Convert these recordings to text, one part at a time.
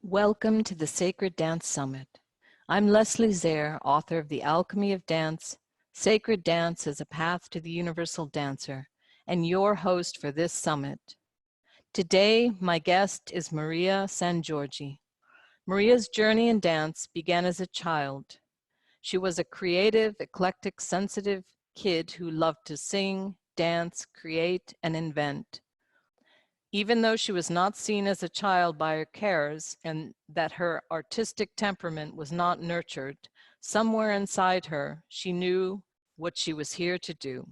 Welcome to the Sacred Dance Summit. I'm Leslie Zehr, author of The Alchemy of Dance, Sacred Dance as a Path to the Universal Dancer, and your host for this summit. Today, my guest is Maria Sangiorgi. Maria's journey in dance began as a child. She was a creative, eclectic, sensitive kid who loved to sing, dance, create, and invent. Even though she was not seen as a child by her carers and that her artistic temperament was not nurtured, somewhere inside her, she knew what she was here to do.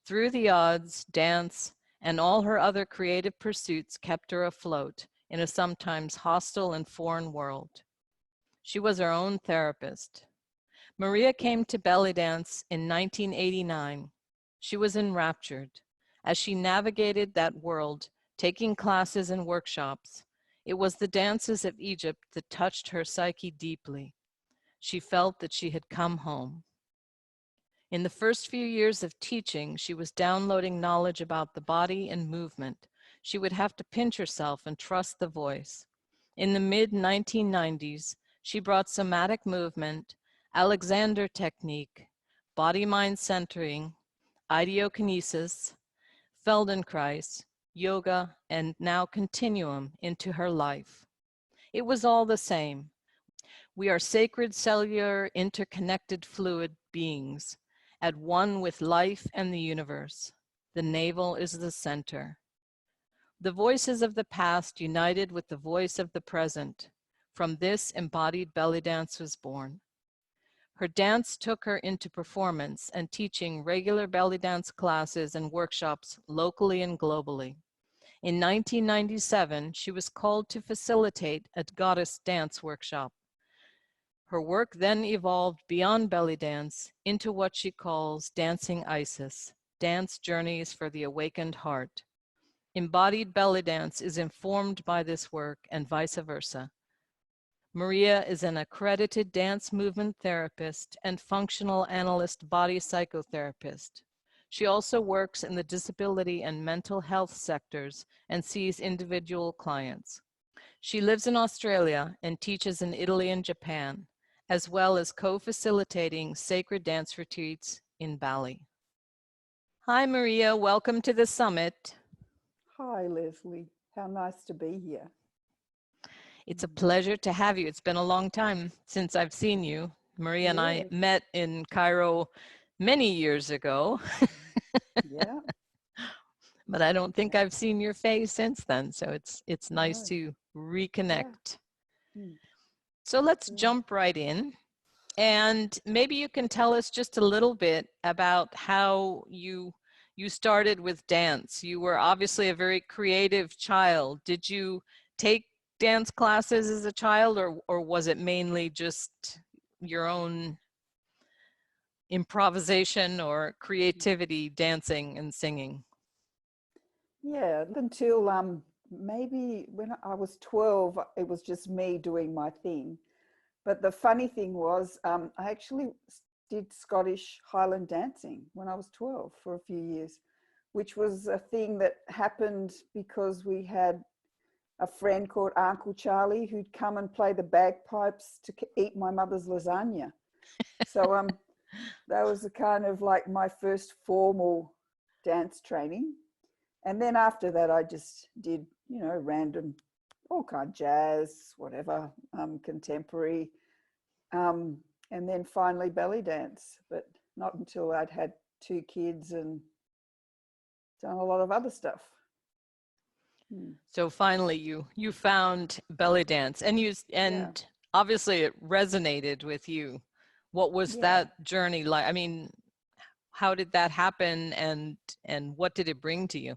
Through the odds, dance and all her other creative pursuits kept her afloat in a sometimes hostile and foreign world. She was her own therapist. Maria came to belly dance in 1989. She was enraptured. As she navigated that world, taking classes and workshops, it was the dances of Egypt that touched her psyche deeply. She felt that she had come home. In the first few years of teaching, she was downloading knowledge about the body and movement. She would have to pinch herself and trust the voice. In the mid-1990s, she brought somatic movement, Alexander technique, body-mind centering, ideokinesis, Feldenkrais, yoga, and now continuum into her life. It was all the same. We are sacred, cellular, interconnected fluid beings, at one with life and the universe. The navel is the center. The voices of the past united with the voice of the present. From this, embodied belly dance was born. Her dance took her into performance and teaching regular belly dance classes and workshops locally and globally. In 1997, she was called to facilitate a goddess dance workshop. Her work then evolved beyond belly dance into what she calls Dancing Isis, Dance Journeys for the Awakened Heart. Embodied belly dance is informed by this work and vice versa. Maria is an accredited dance movement therapist and functional analyst body psychotherapist. She also works in the disability and mental health sectors and sees individual clients. She lives in Australia and teaches in Italy and Japan, as well as co-facilitating sacred dance retreats in Bali. Hi, Maria. Welcome to the summit. Hi, Leslie. How nice to be here. It's a pleasure to have you. It's been a long time since I've seen you. Maria and I met in Cairo many years ago. Yeah. But I don't think I've seen your face since then. So it's nice to reconnect. Yeah. So let's jump right in. And maybe you can tell us just a little bit about how you started with dance. You were obviously a very creative child. Did you take dance classes as a child, or was it mainly just your own improvisation or creativity, dancing and singing? Yeah, until maybe when I was 12, it was just me doing my thing. But the funny thing was, I actually did Scottish Highland dancing when I was 12 for a few years, which was a thing that happened because we had a friend called Uncle Charlie who'd come and play the bagpipes to eat my mother's lasagna. So that was a kind of like my first formal dance training. And then after that, I just did, you know, random, all kind of jazz, whatever, contemporary, and then finally belly dance, but not until I'd had 2 kids and done a lot of other stuff. So finally you found belly dance and obviously it resonated with you. What was that journey like? I mean, how did that happen and what did it bring to you?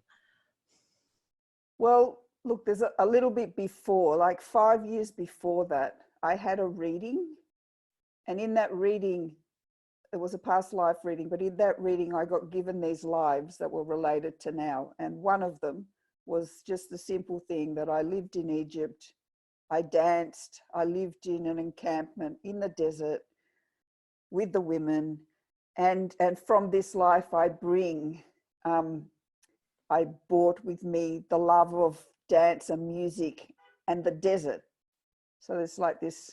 Well, look, there's a little bit before, like 5 years before that, I had a reading, and in that reading, it was a past life reading, but in that reading, I got given these lives that were related to now. And one of them was just the simple thing that I lived in Egypt. I danced, I lived in an encampment in the desert with the women. And from this life I bring, I brought with me the love of dance and music and the desert. So there's like this.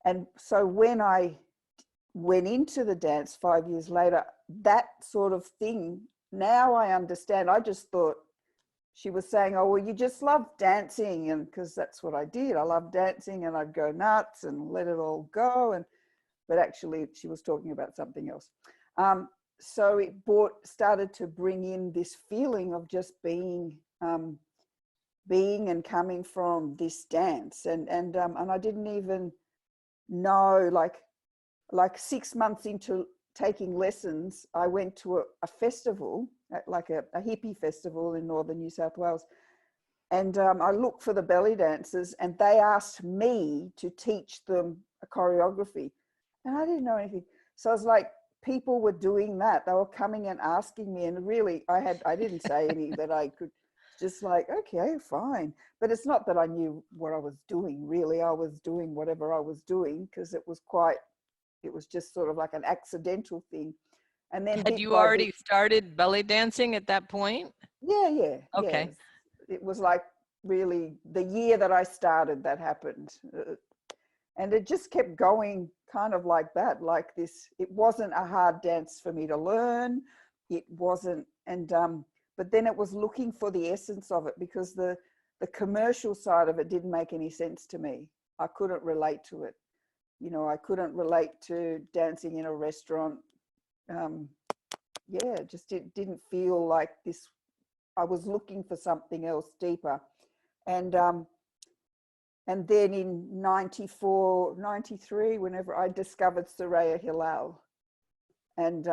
And so when I went into the dance 5 years later, that sort of thing, now I understand. I just thought she was saying, oh, well, you just love dancing. And because that's what I did. I love dancing, and I'd go nuts and let it all go. But actually she was talking about something else. So it started to bring in this feeling of just being and coming from this dance. And I didn't even know, like 6 months into taking lessons, I went to a festival, like a hippie festival in northern New South Wales. And I looked for the belly dancers, and they asked me to teach them a choreography. And I didn't know anything. So I was like, people were doing that. They were coming and asking me. And really, I didn't say any that I could, just like, okay, fine. But it's not that I knew what I was doing, really. I was doing whatever I was doing, because it was just sort of like an accidental thing. And then Had you already started belly dancing at that point? Yeah. Okay. It was like really the year that I started that happened. And it just kept going kind of like that, like this. It wasn't a hard dance for me to learn. It wasn't, but then it was looking for the essence of it, because the commercial side of it didn't make any sense to me. I couldn't relate to it. You know, I couldn't relate to dancing in a restaurant. It didn't feel like this. I was looking for something else deeper. And then in 94, 93, whenever I discovered Soraya Hillel, and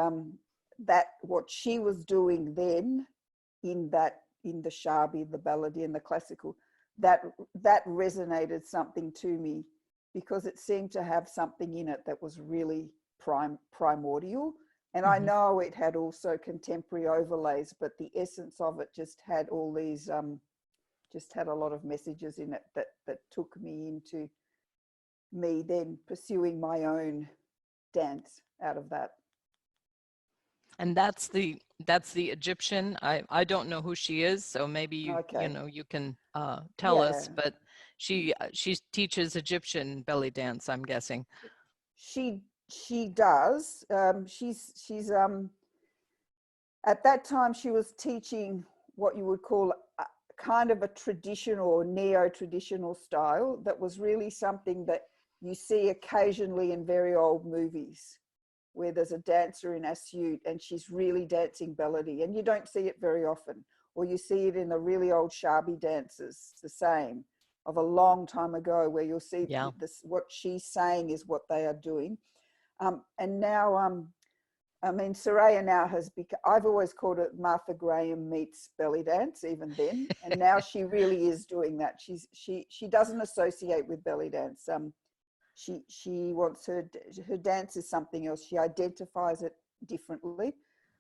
that what she was doing then in the Shabi, the Balladi and the classical, that resonated something to me, because it seemed to have something in it that was really primordial. And I know it had also contemporary overlays, but the essence of it just had all these, just had a lot of messages in it that took me into me then pursuing my own dance out of that. And that's the Egyptian. I don't know who she is, so maybe you you can tell us. But she teaches Egyptian belly dance, I'm guessing. She does. She's at that time she was teaching what you would call kind of a traditional or neo-traditional style that was really something that you see occasionally in very old movies, where there's a dancer in a suit and she's really dancing bellady, and you don't see it very often. Or you see it in the really old Shabi dances, the same, of a long time ago, where you'll see this, what she's saying is what they are doing. And now, I mean, Soraya now has become, I've always called it Martha Graham meets belly dance, even then. And now she really is doing that. She doesn't associate with belly dance. She wants her dance is something else. She identifies it differently.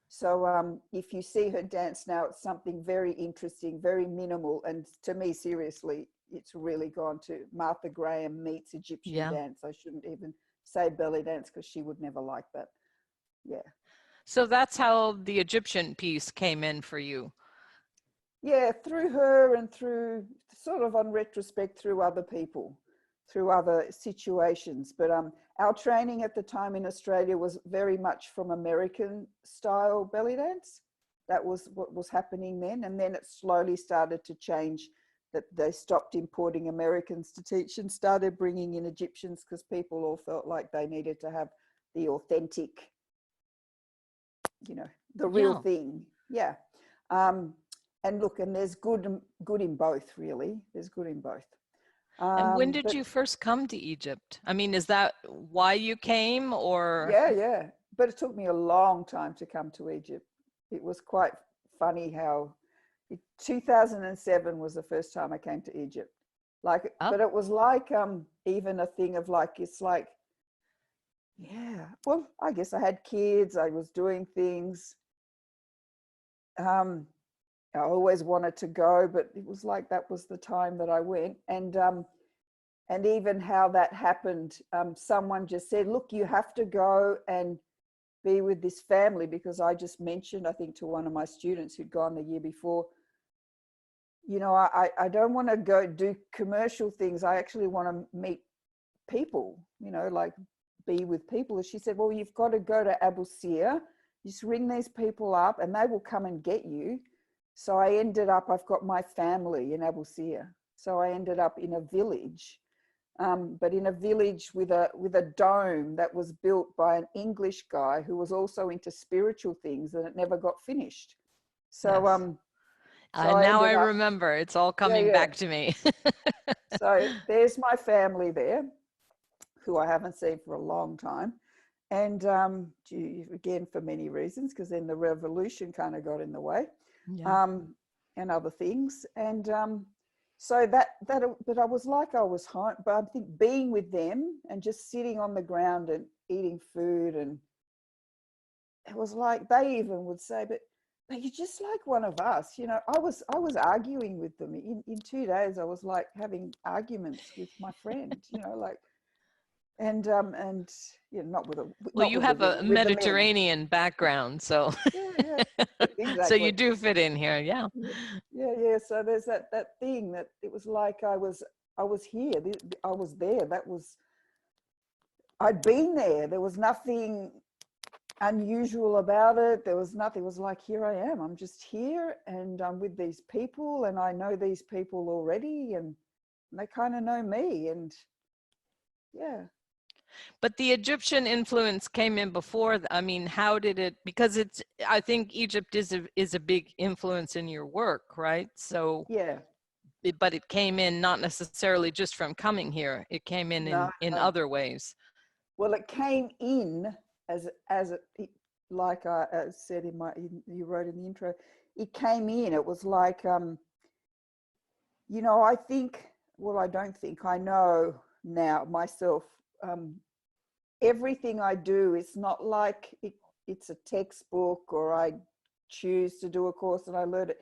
So if you see her dance now, it's something very interesting, very minimal. And to me, seriously, it's really gone to Martha Graham meets Egyptian dance. I shouldn't even say belly dance, because she would never like that. Yeah. So that's how the Egyptian piece came in for you. Yeah, through her, and through sort of on retrospect through other people, through other situations. But our training at the time in Australia was very much from American style belly dance. That was what was happening then. And then it slowly started to change, that they stopped importing Americans to teach and started bringing in Egyptians, because people all felt like they needed to have the authentic, you know, the real thing. Yeah. And look, and there's good in both, really. There's good in both. And when did you first come to Egypt? I mean, is that why you came, or? Yeah. But it took me a long time to come to Egypt. It was quite funny how 2007 was the first time I came to Egypt. Like, but it was like even a thing of like, it's like, yeah, well, I guess I had kids, I was doing things. I always wanted to go, but it was like that was the time that I went. And even how that happened, someone just said, look, you have to go and be with this family, because I just mentioned, I think, to one of my students who'd gone the year before, you know, I don't want to go do commercial things. I actually want to meet people, you know, like be with people. And she said, well, you've got to go to Abu Sir. Just ring these people up and they will come and get you. So I ended up, I've got my family in Abu Sir. So I ended up in a village, but in a village with a dome that was built by an English guy who was also into spiritual things, and it never got finished. So, Yes. so I Now I ended up, remember. It's all yeah, coming yeah. back to me. So there's my family there, who I haven't seen for a long time. And again, for many reasons, because then the revolution kind of got in the way, Yeah. and other things. And so but I was like I was home, but I think being with them and just sitting on the ground and eating food, and it was like they even would say, but you're just like one of us, you know. I was arguing with them in 2 days. I was like having arguments with my friend, you know, like, and you know, Well, you have a with the men. Mediterranean background, so Yeah, yeah, so exactly. you do fit in here. Yeah. Yeah, yeah, yeah. So there's that thing that it was like I was here. I was there. I'd been there. There was nothing unusual about it. There was nothing. It was like, here I am. I'm just here, and I'm with these people, and I know these people already, and they kind of know me, and yeah. But the Egyptian influence came in before. I mean, how did it? Because I think Egypt is a big influence in your work, right? So, Yeah. but it came in not necessarily just from coming here. It came No, in no. other ways. Well, it came in as it, like I said you wrote in the intro, it came in. It was like, you know, I think, well, I don't think, I know now myself, everything I do, it's not like it's a textbook or I choose to do a course and I learn it.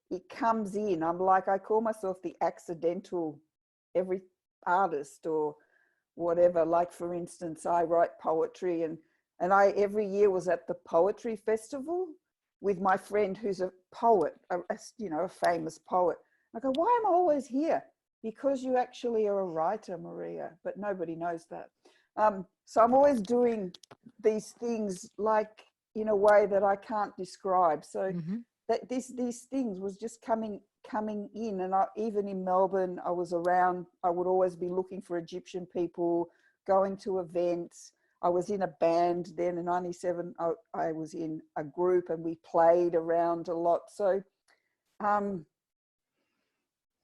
It comes in. I call myself the accidental every artist or whatever. Like, for instance, I write poetry, and I every year was at the poetry festival with my friend who's a poet, you know, a famous poet. I go, why am I always here? Because you actually are a writer, Maria, but nobody knows that. So I'm always doing these things, like, in a way that I can't describe. So Mm-hmm. that these things was just coming in. And even in Melbourne, I was around, I would always be looking for Egyptian people, going to events. I was in a band then in 97. I was in a group and we played around a lot. So I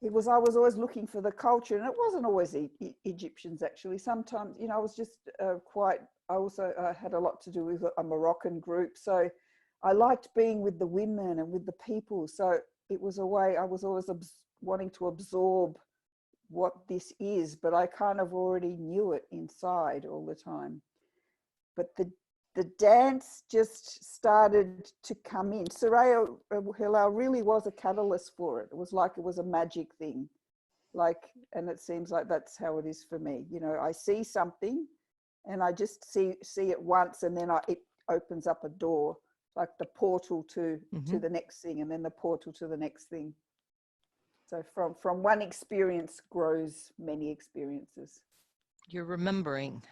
was always looking for the culture, and it wasn't always Egyptians, actually. Sometimes, you know, I was just I also had a lot to do with a Moroccan group. So I liked being with the women and with the people. So it was a way I was always wanting to absorb what this is, but I kind of already knew it inside all the time. But the dance just started to come in. Soraya Hillel really was a catalyst for it. It was like it was a magic thing. Like, and it seems like that's how it is for me. You know, I see something and I just see it once, and then it opens up a door, like the portal to the next thing, and then the portal to the next thing. So from one experience grows many experiences. You're remembering.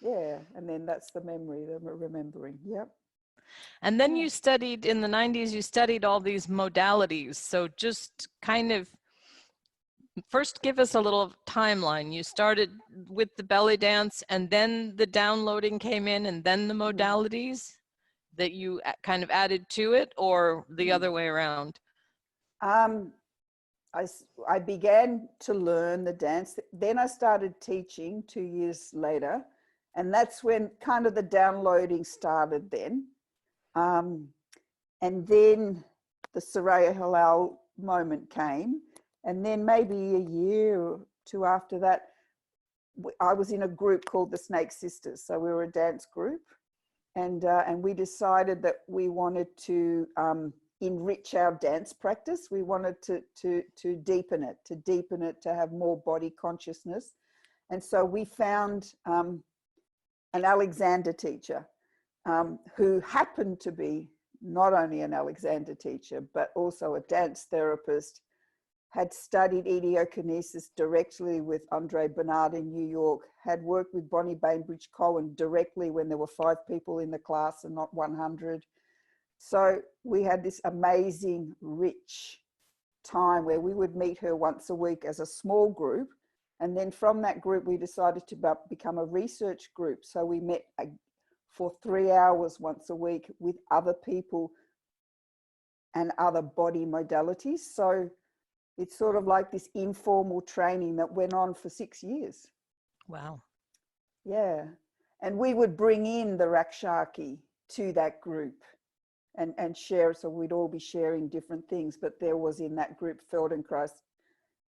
Yeah, and then that's the memory, the remembering. Yep. And then Yeah. you studied in the 90s, you studied all these modalities. So just kind of first give us a little timeline. You started with the belly dance, and then the downloading came in, and then the modalities that you kind of added to it, or the other way around? Um, I began to learn the dance. Then I started teaching 2 years later. And that's when kind of the downloading started then. And then the Soraya Halal moment came. And then maybe a year or two after that, I was in a group called the Snake Sisters. So we were a dance group. And we decided that we wanted to enrich our dance practice. We wanted to deepen it, to have more body consciousness. And so we found an Alexander teacher who happened to be not only an Alexander teacher, but also a dance therapist. had studied idiokinesis directly with Andre Bernard in New York, had worked with Bonnie Bainbridge Cohen directly when there were 5 people in the class and not 100. So we had this amazing, rich time where we would meet her once a week as a small group. And then from that group, we decided to become a research group. So we met for 3 hours once a week with other people and other body modalities. So it's sort of like this informal training that went on for 6 years. Wow. Yeah. And we would bring in the Rakshaki to that group and share. So we'd all be sharing different things. But there was in that group Feldenkrais,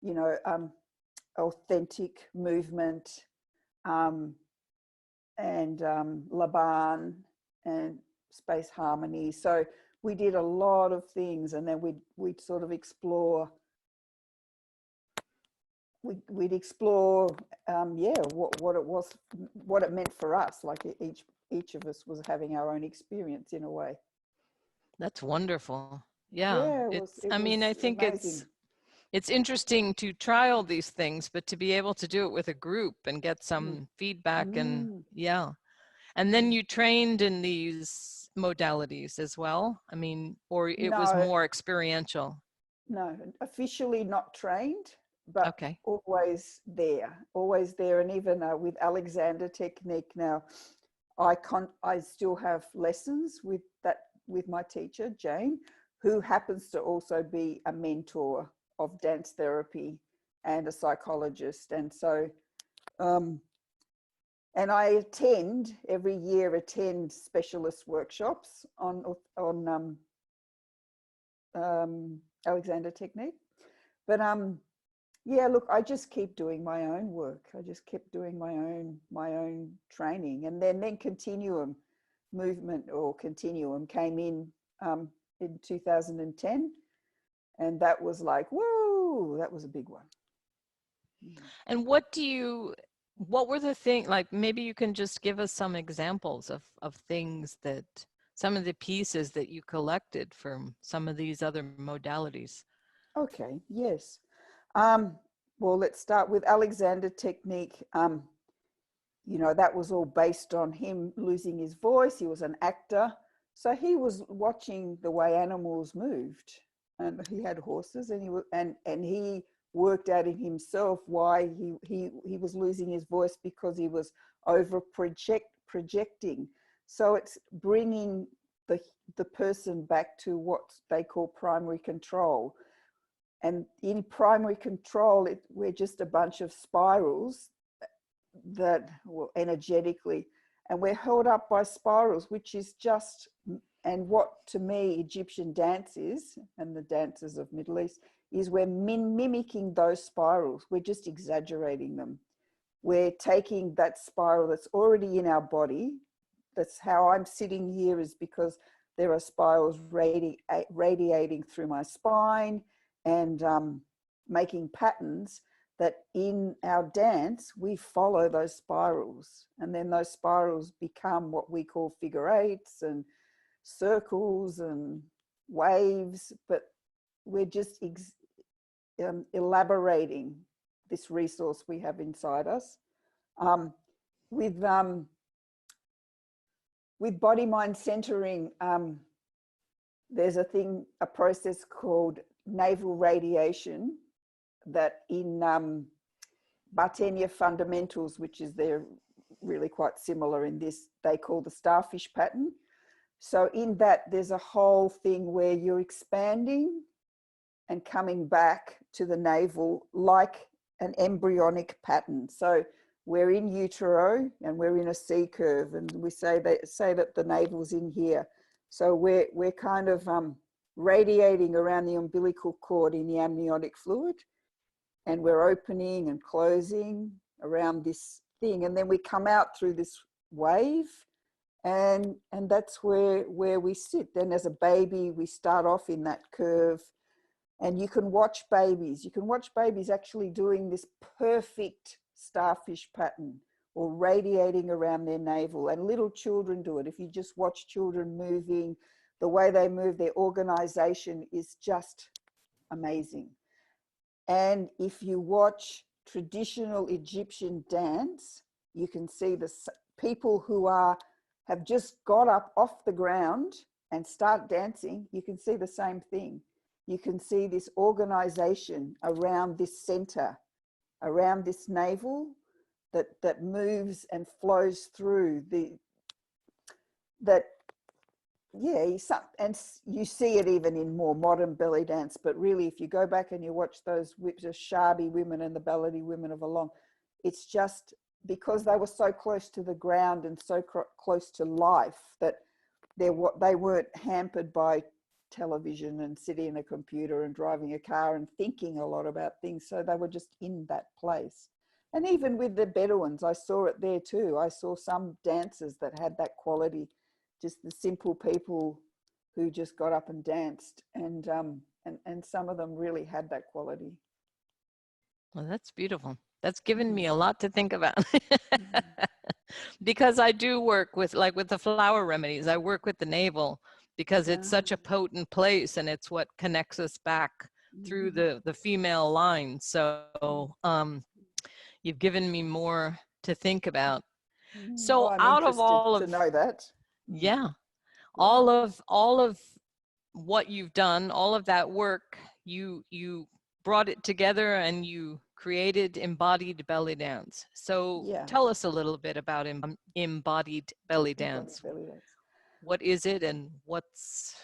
you know, authentic movement, and Laban and space harmony. So we did a lot of things, and then we'd sort of explore. We'd explore, what it was, what it meant for us. Like each of us was having our own experience in a way. That's wonderful. Yeah. Yeah, I mean, I think amazing. it's interesting to try all these things, but to be able to do it with a group and get some feedback and yeah. And then you trained in these modalities as well? I mean, or it was more experiential? No, officially not trained, but okay. always there. And even with Alexander technique now, I still have lessons with my teacher, Jane, who happens to also be a mentor of dance therapy and a psychologist. And so, and I every year specialist workshops on Alexander technique. But yeah, look, I just keep doing my own work. I just kept doing my own training. And then Continuum movement or Continuum came in 2010. And that was like, whoa, that was a big one. And what were the things, like maybe you can just give us some examples of things that, some of the pieces that you collected from some of these other modalities. Okay, yes. Well, let's start with Alexander technique. You know, that was all based on him losing his voice. He was an actor. So he was watching the way animals moved. And he had horses, and he worked out in himself why he was losing his voice, because he was over projecting. So it's bringing the person back to what they call primary control. And in primary control, we're just a bunch of spirals that, well, energetically, and we're held up by spirals, which is just, and what to me Egyptian dance is, and the dances of Middle East, is we're mimicking those spirals. We're just exaggerating them. We're taking that spiral that's already in our body. That's how I'm sitting here, is because there are spirals radiating through my spine and making patterns that in our dance, we follow those spirals. And then those spirals become what we call figure eights and circles and waves, but we're just elaborating this resource we have inside us. With body-mind centering, there's a process called Naval Radiation that in Bartenia Fundamentals, which is they're really quite similar in this, they call the starfish pattern. So in that, there's a whole thing where you're expanding and coming back to the navel like an embryonic pattern. So we're in utero and we're in a C curve, and we say that the navel's in here. So we're kind of radiating around the umbilical cord in the amniotic fluid, and we're opening and closing around this thing, and then we come out through this wave, and that's where we sit. Then as a baby, we start off in that curve, and you can watch babies. You can watch babies actually doing this perfect starfish pattern or radiating around their navel, and little children do it. If you just watch children moving, the way they move, their organization is just amazing. And if you watch traditional Egyptian dance, you can see the people who have just got up off the ground and start dancing. You can see the same thing. You can see this organization around this center, around this navel that moves and flows through and you see it even in more modern belly dance. But really, if you go back and you watch those Sharbi women and the Bellidi women of Along, it's just because they were so close to the ground and so close to life that they weren't hampered by television and sitting in a computer and driving a car and thinking a lot about things. So they were just in that place. And even with the Bedouins, I saw it there too. I saw some dancers that had that quality, just the simple people who just got up and danced, and some of them really had that quality. Well, that's beautiful. That's given me a lot to think about. Because I do work with, like with the flower remedies, I work with the navel because it's such a potent place, and it's what connects us back through the female line. So you've given me more to think about. So well, I'm out of all of to know that. Yeah, all of what you've done, all of that work, you brought it together and you created Embodied Bellydance. So tell us a little bit about Embodied Bellydance. What is it and what's...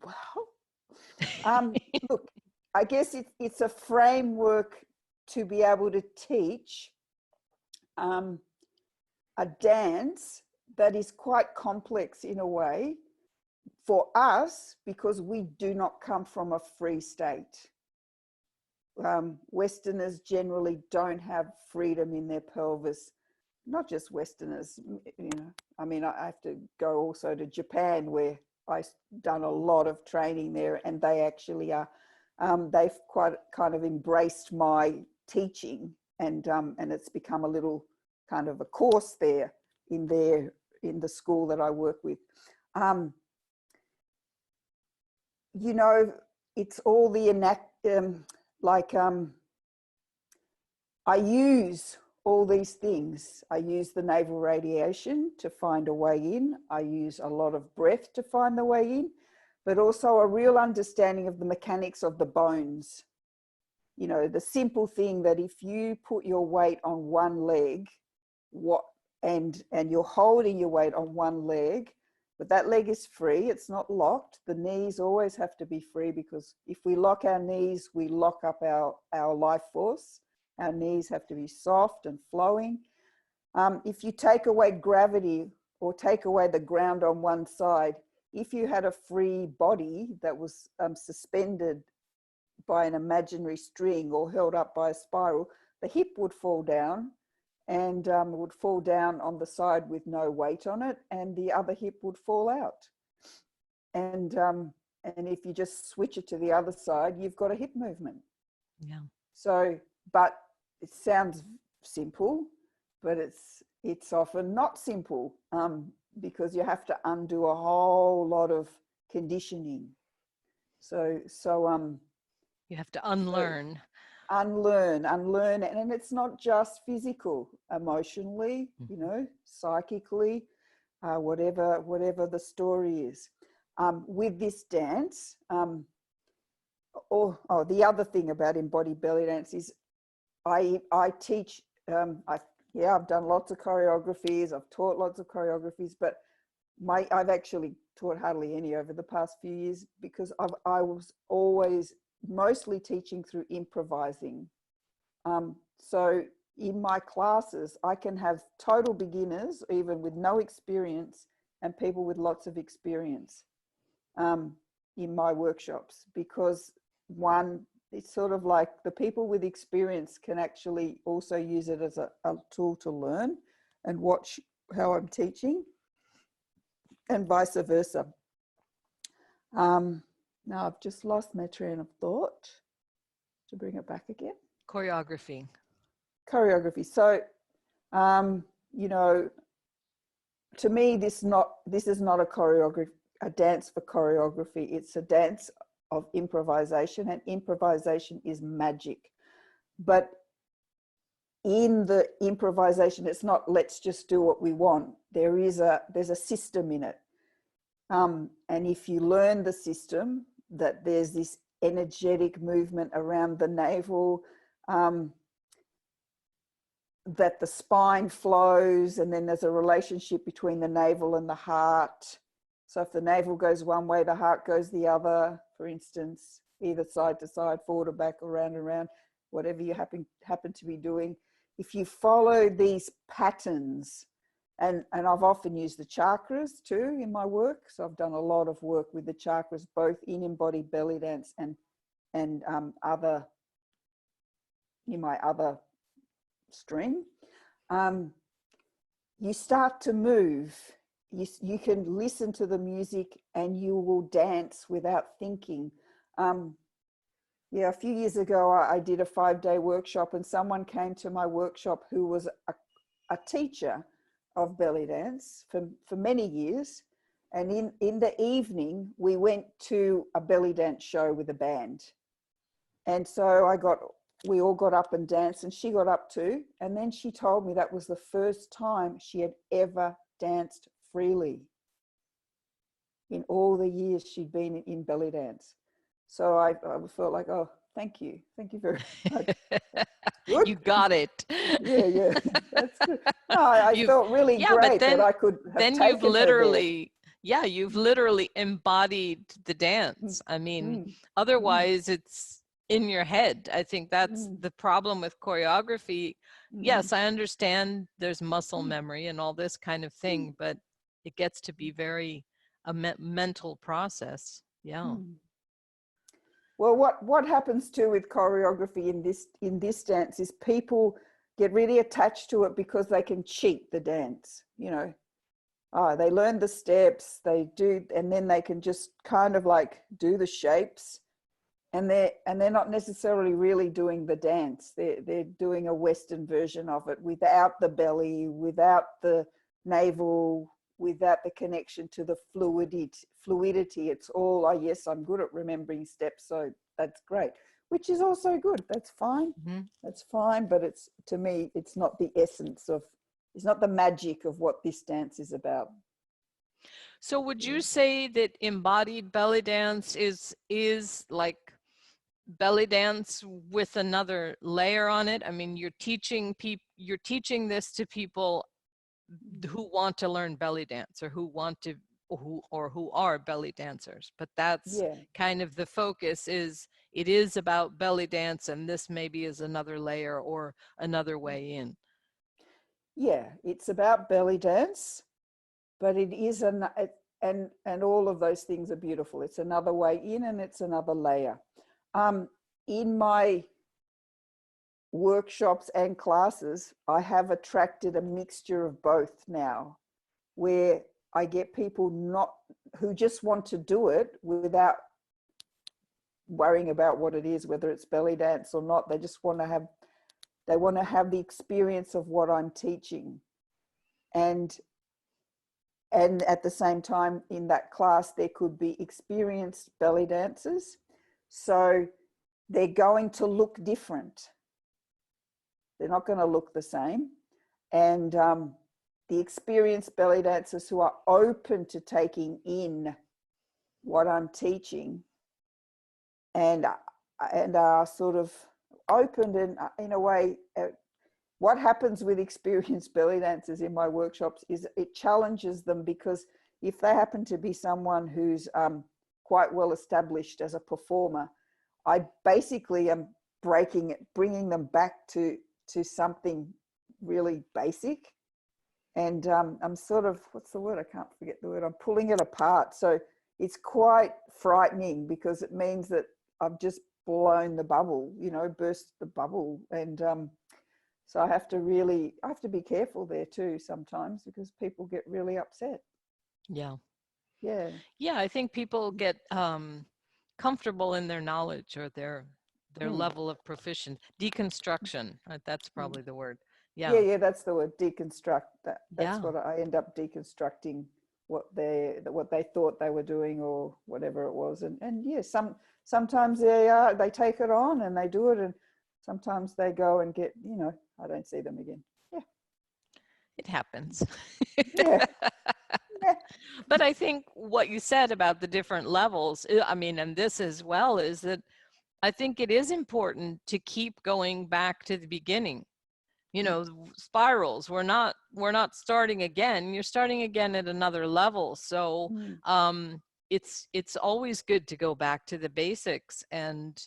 Well, look, I guess it's a framework to be able to teach a dance that is quite complex in a way for us, because we do not come from a free state. Westerners generally don't have freedom in their pelvis. Not just Westerners, you know. I mean, I have to go also to Japan, where I've done a lot of training there, and they actually are. They've quite kind of embraced my teaching, and it's become a little kind of a course there in the school that I work with. You know, it's all the I use all these things. I use the naval radiation to find a way in. I use a lot of breath to find the way in, but also a real understanding of the mechanics of the bones. You know, the simple thing that if you put your weight on one leg, and you're holding your weight on one leg, but that leg is free, it's not locked. The knees always have to be free, because if we lock our knees, we lock up our life force. Our knees have to be soft and flowing. If you take away gravity or take away the ground on one side, if you had a free body that was suspended by an imaginary string or held up by a spiral, the hip would fall down, and would fall down on the side with no weight on it, and the other hip would fall out. And if you just switch it to the other side, you've got a hip movement. Yeah. So, but it sounds simple, but it's often not simple, because you have to undo a whole lot of conditioning. So you have to unlearn. Unlearn, and it's not just physical, emotionally, you know, psychically, whatever the story is. With this dance, the other thing about embodied belly dance is I teach. I've done lots of choreographies. I've taught lots of choreographies, but I've actually taught hardly any over the past few years, because I was always mostly teaching through improvising. So in my classes, I can have total beginners, even with no experience, and people with lots of experience in my workshops, because it's sort of like the people with experience can actually also use it as a tool to learn and watch how I'm teaching, and vice versa. Now I've just lost my train of thought. To bring it back again. Choreography. So, you know, to me, this is not a dance for choreography. It's a dance of improvisation, and improvisation is magic. But in the improvisation, it's not let's just do what we want. There's a system in it. And if you learn the system, that there's this energetic movement around the navel, that the spine flows, and then there's a relationship between the navel and the heart. So if the navel goes one way, the heart goes the other, for instance, either side to side, forward or back, or round and round, whatever you happen to be doing. If you follow these patterns, and I've often used the chakras too in my work. So I've done a lot of work with the chakras, both in embodied belly dance and other, in my other stream. You start to move. You can listen to the music and you will dance without thinking. Yeah, a few years ago, I did a 5-day workshop, and someone came to my workshop who was a teacher of belly dance for many years. And in the evening, we went to a belly dance show with a band. And so we all got up and danced, and she got up too. And then she told me that was the first time she had ever danced freely in all the years she'd been in belly dance. So I felt like, oh, thank you very much. Good. You got it. Yeah, that's good. No, I felt really great that I could have then taken you've literally, her there. You've literally embodied the dance. I mean, otherwise it's in your head. I think that's the problem with choreography. Yes, I understand there's muscle memory and all this kind of thing, but it gets to be very a mental process. Yeah. Well, what happens too with choreography in this dance is people get really attached to it because they can cheat the dance. You know, they learn the steps, they do, and then they can just kind of like do the shapes, and they're not necessarily really doing the dance. They're doing a Western version of it without the belly, without the navel, without the connection to the fluidity. It's all, oh yes, I'm good at remembering steps, so that's great, which is also good. That's fine. That's fine, but it's, to me, it's not the essence of, it's not the magic of what this dance is about. So would you say that embodied belly dance is like belly dance with another layer on it? I mean, you're teaching this to people who want to learn belly dance, or who are belly dancers, but that's kind of the focus. It is about belly dance, and this maybe is another layer or another way in. Yeah, it's about belly dance, but it is and all of those things are beautiful. It's another way in, and it's another layer. In my workshops and classes, I have attracted a mixture of both now, where I get people who just want to do it without worrying about what it is, whether it's belly dance or not. They just want to have the experience of what I'm teaching. And at the same time, in that class, there could be experienced belly dancers. So they're going to look different. They're not going to look the same. And the experienced belly dancers who are open to taking in what I'm teaching and are sort of open, and in a way, what happens with experienced belly dancers in my workshops is it challenges them, because if they happen to be someone who's quite well established as a performer, I basically am bringing them back to something really basic. And I'm sort of, what's the word? I can't forget the word. I'm pulling it apart. So it's quite frightening, because it means that I've just blown the bubble, burst the bubble. And so I have to be careful there too sometimes, because people get really upset. Yeah. Yeah, I think people get comfortable in their knowledge or their level of proficiency. Deconstruction, that's probably the word. Yeah, that's the word, deconstruct. That's what I end up deconstructing, what they thought they were doing or whatever it was. And yeah, sometimes they take it on and they do it, and sometimes they go and get, you know, I don't see them again. Yeah. It happens. Yeah. Yeah. But I think what you said about the different levels, I mean, and this as well, is that I think it is important to keep going back to the beginning. You know, spirals, we're not starting again. You're starting again at another level. So it's always good to go back to the basics and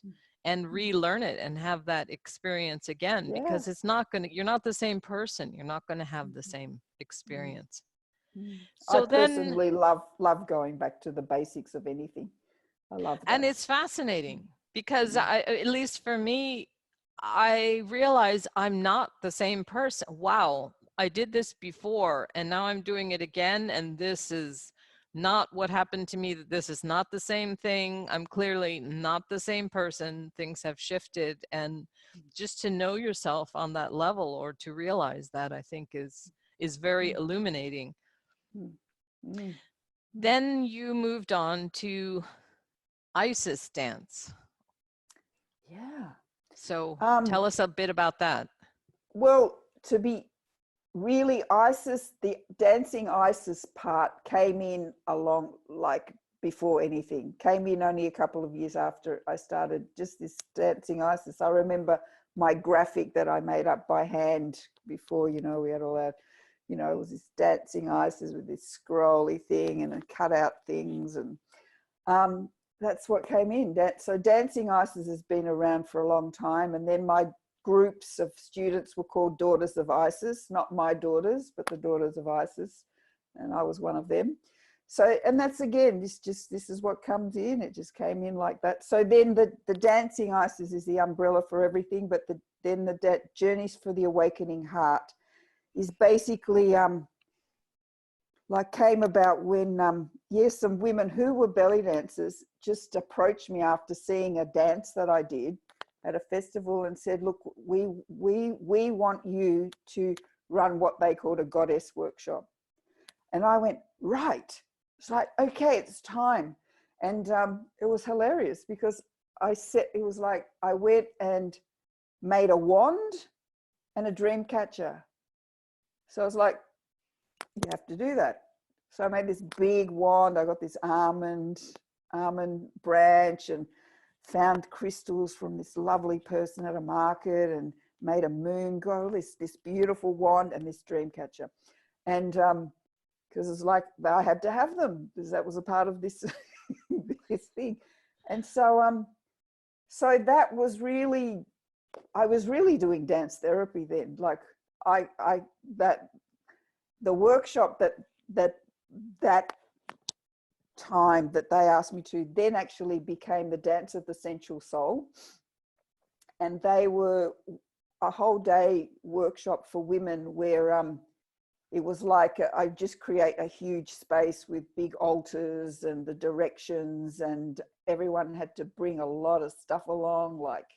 relearn it and have that experience again, because it's not going to, you're not the same person. You're not going to have the same experience. I So then, personally love going back to the basics of anything. I love that. and it's fascinating because at least for me, I realize I'm not the same person. Wow, I did this before and now I'm doing it again, and this is not what happened to me. This is not the same thing. I'm clearly not the same person. Things have shifted, and just to know yourself on that level, or to realize that, I think is very illuminating. Then you moved on to Isis dance. Yeah. So tell us a bit about that. Well, to be really, Isis, the dancing Isis part came in along, like, before anything. Came in only a couple of years after I started just this dancing Isis. I remember my graphic that I made up by hand before, you know, we had all that, you know, it was this dancing Isis with this scrolly thing and cut out things, and that's what came in. So dancing Isis has been around for a long time, and then my groups of students were called Daughters of Isis, not my daughters, but the Daughters of Isis, and I was one of them. So, and that's, again, this is what comes in. It just came in like that. So then the dancing Isis is the umbrella for everything, but then the Journeys for the Awakening Heart is basically like came about when yes, some women who were belly dancers just approached me after seeing a dance that I did at a festival and said, look, we want you to run what they called a goddess workshop. And I went, right. It's like, okay, it's time. And it was hilarious because it was like I went and made a wand and a dream catcher. So I was like, you have to do that. So I made this big wand. I got this almond branch and found crystals from this lovely person at a market and made a moon go, this beautiful wand and this dream catcher. And because it's like I had to have them because that was a part of this this thing. And so so that was really, I was really doing dance therapy then. Like the workshop that time that they asked me to then actually became the Dance of the Sensual Soul. And they were a whole day workshop for women where it was like I just create a huge space with big altars and the directions, and everyone had to bring a lot of stuff along, like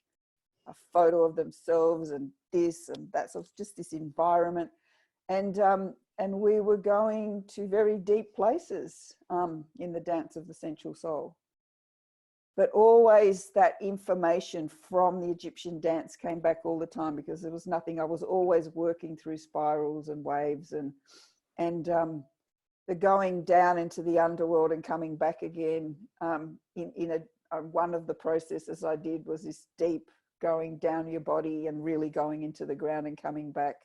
a photo of themselves and this and that. So it's just this environment. And we were going to very deep places in the Dance of the Sensual Soul. But always that information from the Egyptian dance came back all the time because there was nothing. I was always working through spirals and waves and the going down into the underworld and coming back again. One of the processes I did was this deep going down your body and really going into the ground and coming back.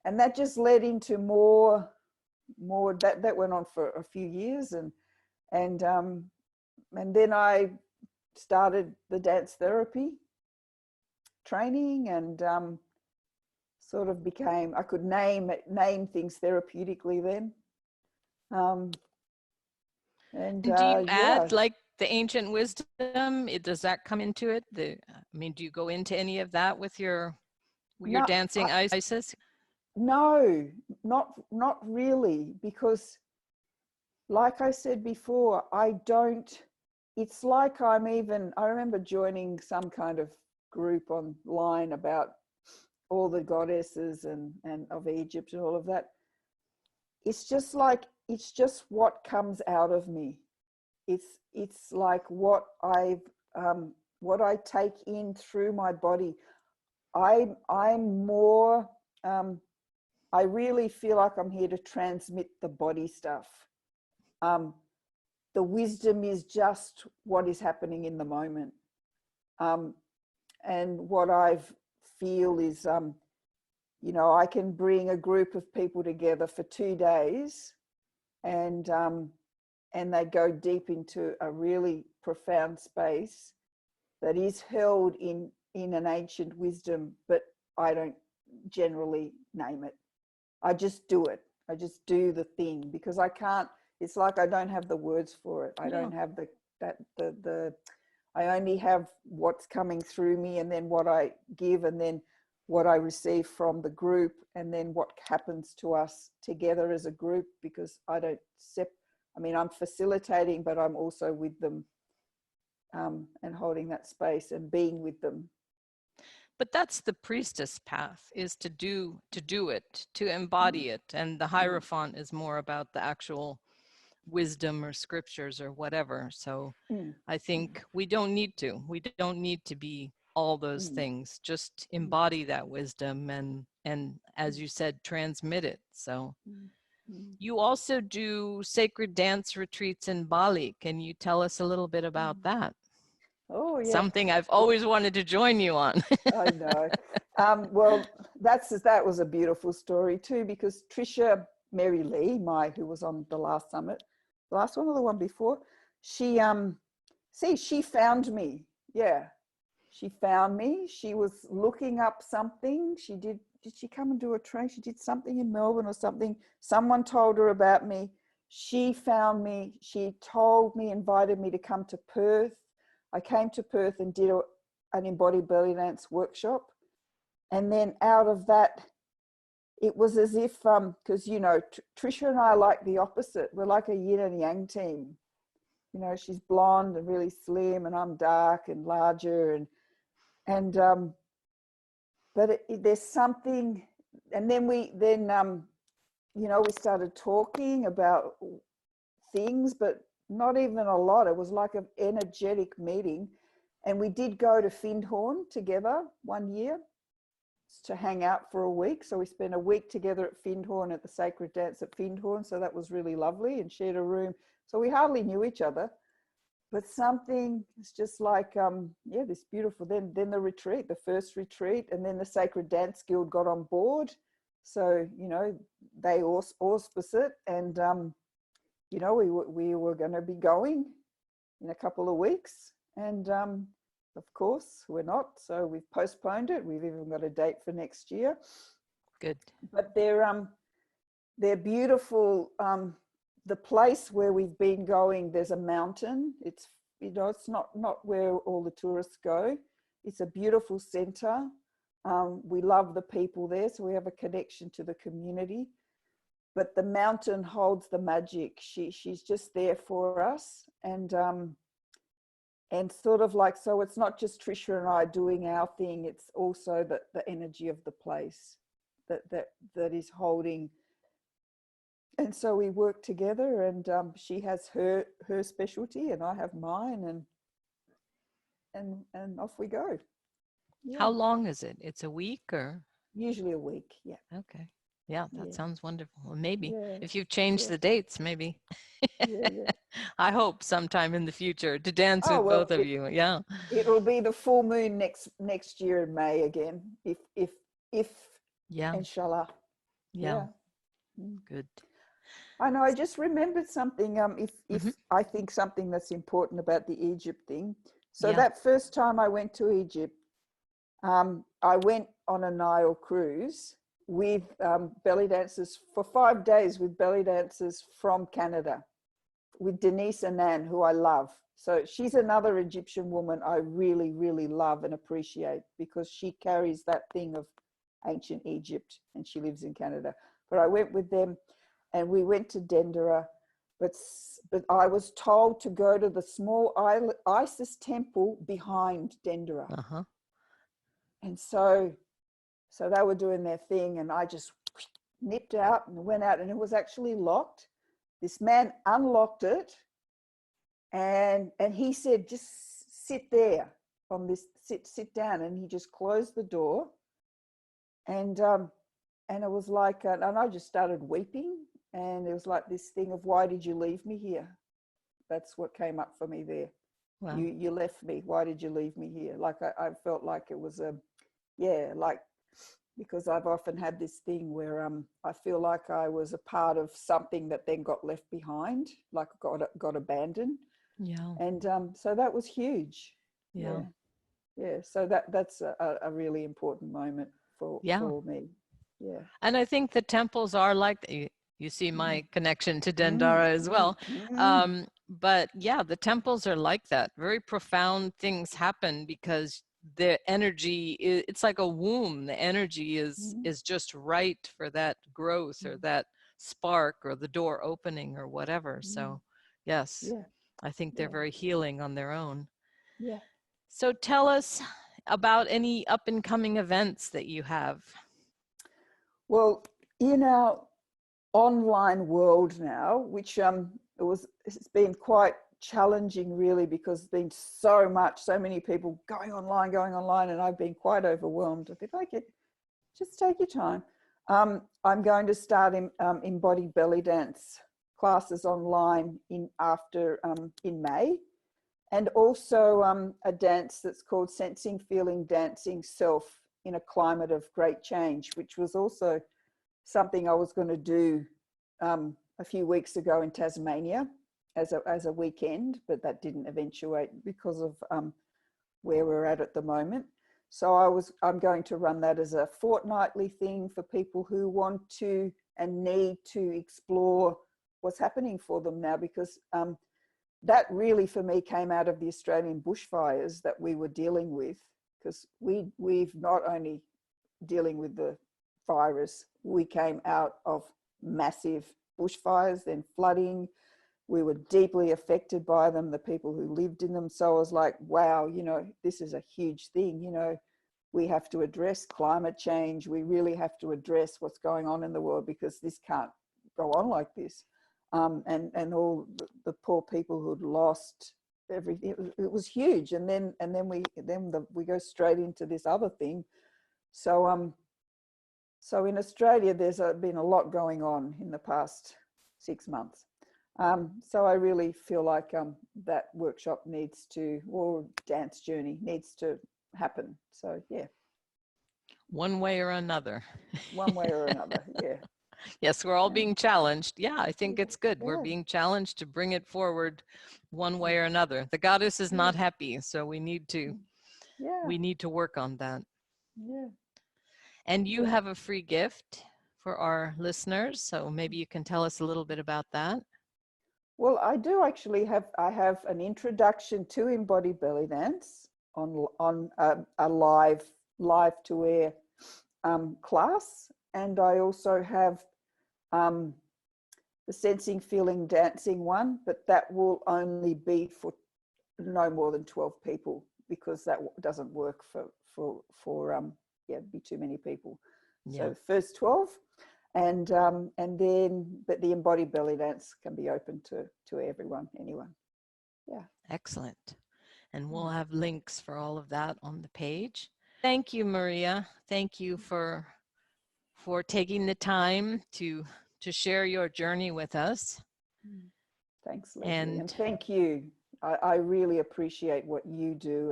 And that just led into more that went on for a few years, and then I started the dance therapy training and sort of became, I could name things therapeutically then. And do you add yeah. like the ancient wisdom? Does that come into it? I mean, do you go into any of that with your dancing Isis? No, not really, because like I said before, it's like I remember joining some kind of group online about all the goddesses and of Egypt and all of that. It's just what comes out of me. it's like what I take in through my body. I'm more, I really feel like I'm here to transmit the body stuff. The wisdom is just what is happening in the moment. And what I feel is, you know, I can bring a group of people together for 2 days, and they go deep into a really profound space that is held in an ancient wisdom, but I don't generally name it. I just do it. I just do the thing, because I can't, it's like I don't have the words for it. I don't have I only have what's coming through me, and then what I give, and then what I receive from the group, and then what happens to us together as a group, because I don't I mean, I'm facilitating, but I'm also with them, and holding that space and being with them. But that's the priestess path, is to do it, to embody it. And the Hierophant is more about the actual wisdom or scriptures or whatever. So I think we don't need to be all those things. Just embody that wisdom and as you said, transmit it. So you also do sacred dance retreats in Bali. Can you tell us a little bit about that? Oh, yeah. Something I've always wanted to join you on. I know. Well, that was a beautiful story too, because Trisha Mary Lee, who was on the last summit, the last one or the one before, she found me. Yeah, she found me. She was looking up something. Did she come and do a train? She did something in Melbourne or something. Someone told her about me. She found me. She told me, invited me to come to Perth. I came to Perth and did an Embodied Bellydance workshop. And then out of that, it was as if, because, you know, Trisha and I are like the opposite. We're like a yin and yang team. You know, she's blonde and really slim, and I'm dark and larger. But there's something, and then you know, we started talking about things, but not even a lot. It was like an energetic meeting. And we did go to Findhorn together one year to hang out for a week. So we spent a week together at Findhorn, at the Sacred Dance at Findhorn. So that was really lovely, and shared a room. So we hardly knew each other, but something is just like, yeah, this beautiful. Then the retreat, the first retreat, and then the Sacred Dance Guild got on board. So, you know, they auspice it, and, you know, we were going to be going in a couple of weeks, and of course we're not, so we've postponed it. We've even got a date for next year. Good. But they're beautiful. The place where we've been going, there's a mountain. It's, you know, it's not where all the tourists go. It's a beautiful center. We love the people there, so we have a connection to the community. But the mountain holds the magic. She's just there for us, and sort of like, so it's not just Trisha and I doing our thing. It's also the energy of the place that is holding. And so we work together, and she has her specialty, and I have mine, and off we go. Yeah. How long is it? It's a week or? Usually a week, yeah. Okay. Yeah, that sounds wonderful. Well, maybe if you've Yeah. changed the dates, maybe. Yeah. I hope sometime in the future to dance with both of you. Yeah. It'll be the full moon next year in May again, if inshallah. Yeah. Good. I know. I just remembered something. If I think something that's important about the Egypt thing. So that first time I went to Egypt, I went on a Nile cruise with belly dancers for 5 days, with belly dancers from Canada, with Denise Annan, who I love. So she's another Egyptian woman I really, really love and appreciate, because she carries that thing of ancient Egypt, and she lives in Canada. But I went with them, and we went to Dendera, but I was told to go to the small Isis temple behind Dendera. And so they were doing their thing, and I just nipped out and went out, and it was actually locked. This man unlocked it, And he said, just sit there on this, sit down. And he just closed the door. And it was like, and I just started weeping. And it was like this thing of, why did you leave me here? That's what came up for me there. Wow. You left me. Why did you leave me here? Like I felt like it was because I've often had this thing where I feel like I was a part of something that then got left behind, like got abandoned. Yeah. And so that was huge. Yeah. So that's a really important moment for me. Yeah. And I think the temples are like, you see my connection to Dendara as well. But yeah, the temples are like that. Very profound things happen because the energy, it's like a womb. The energy is just right for that growth or that spark or the door opening or whatever. So yes, I think they're very healing on their own. Yeah. So tell us about any up and coming events that you have. Well, in our online world now, which it's been quite challenging really, because there's been so many people going online, and I've been quite overwhelmed. If I could just take your time. I'm going to start Embodied Bellydance classes online in May, and also a dance that's called Sensing, Feeling, Dancing Self in a Climate of Great Change, which was also something I was going to do a few weeks ago in Tasmania as a weekend, but that didn't eventuate because of where we're at the moment. So I'm going to run that as a fortnightly thing for people who want to and need to explore what's happening for them now, because that really for me came out of the Australian bushfires that we were dealing with, because we've not only dealing with the virus, we came out of massive bushfires, then flooding. We were deeply affected by them, the people who lived in them. So I was like, wow, this is a huge thing. We have to address climate change. We really have to address what's going on in the world, because this can't go on like this. And all the poor people who'd lost everything, it was huge. And then we go straight into this other thing. So in Australia, there's been a lot going on in the past 6 months. So I really feel like that workshop or dance journey needs to happen. So yeah. One way or another. One way or another, yeah. Yes, we're all being challenged. Yeah, I think it's good. We're being challenged to bring it forward one way or another. The goddess is not happy, so we need to work on that. Yeah. And you have a free gift for our listeners, so maybe you can tell us a little bit about that. Well, I do actually have an introduction to Embodied Bellydance on a live to air class, and I also have the Sensing, Feeling, Dancing one, but that will only be for no more than 12 people, because that doesn't work for be too many people. So the first 12, and then, but the Embodied Bellydance can be open to everyone, anyone. Yeah. Excellent. And we'll have links for all of that on the page. Thank you, Maria. Thank you for taking the time to share your journey with us. Thanks, Leslie, and thank you. I really appreciate what you do,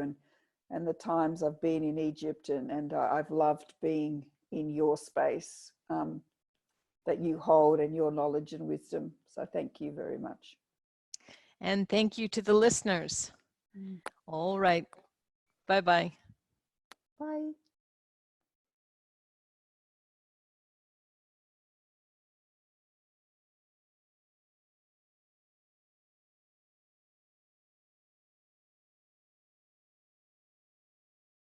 and the times I've been in Egypt, and I've loved being in your space that you hold, and your knowledge and wisdom. So thank you very much. And thank you to the listeners. All right. Bye-bye. Bye.